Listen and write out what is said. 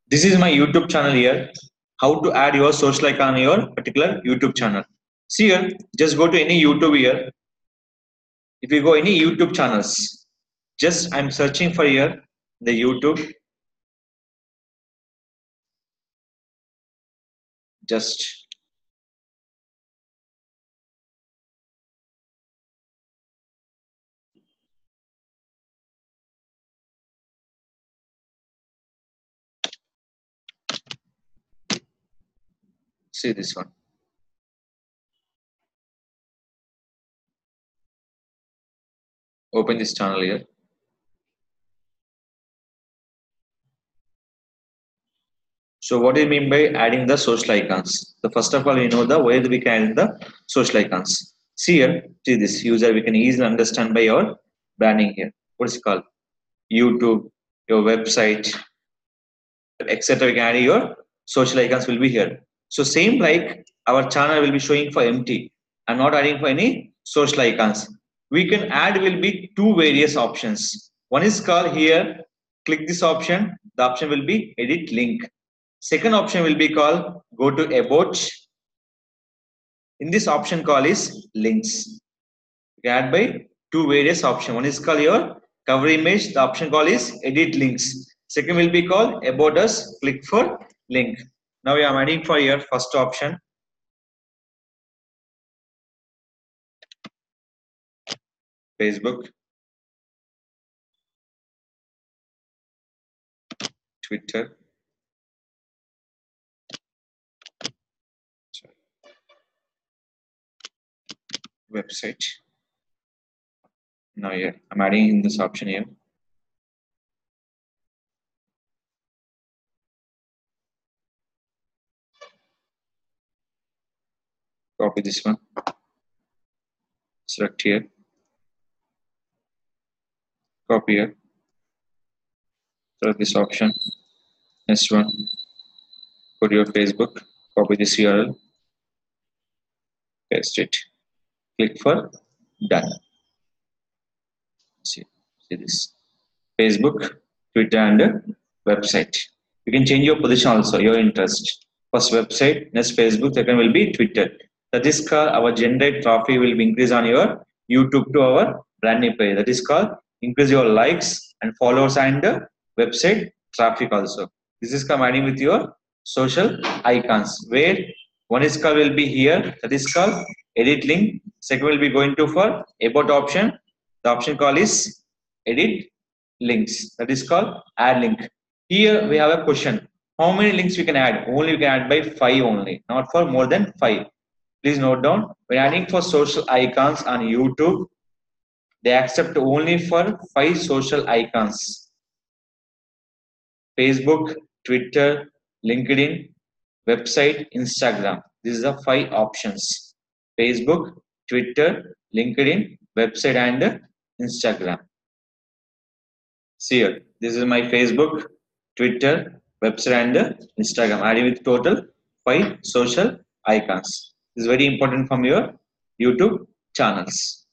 This is my YouTube channel here. How to add your social icon on your particular YouTube channel. See here, just go to any YouTube here. If you go any YouTube channels, just I'm searching for here the YouTube. Just see this one. Open this channel here. So what do you mean by adding the social icons? So first of all, you know the way we can add the social icons. See here, see this user we can easily understand by your branding here. What is it called? YouTube, your website, etc. We can add your social icons will be here. So same like our channel will be showing for empty. I'm not adding for any social icons. We can add will be two various options. One is called here, click this option. The option will be edit link. Second option will be called go to about. In this option call is links. You can add by two various option. One is called your cover image. The option call is edit links. Second will be called about us. Click for link. Now we are adding for your first option. Facebook, Twitter, website. Now here I'm adding in this option here. Copy this one. Select here. Copy here. Select this option. Next one. Go to your Facebook. Copy this URL. Paste it. Click for done. See this. Facebook, Twitter, and website. You can change your position also, your interest. First website, next Facebook, second will be Twitter. That is called our generate traffic will be increase on your YouTube to our branding page. That is called increase your likes and followers and website traffic also. This is combining with your social icons where one is called will be here. That is called edit link. Second will be going to for about option. The option call is edit links. That is called add link. Here we have a question. How many links we can add? Only we can add by 5 only, not for more than 5. Please note down. When adding for social icons on YouTube, they accept only for 5 social icons. Facebook, Twitter, LinkedIn, website, Instagram. These are the 5 options. Facebook, Twitter, LinkedIn, website and Instagram. See here, this is my Facebook, Twitter, website and Instagram. Adding with total 5 social icons. This is very important from your YouTube channels.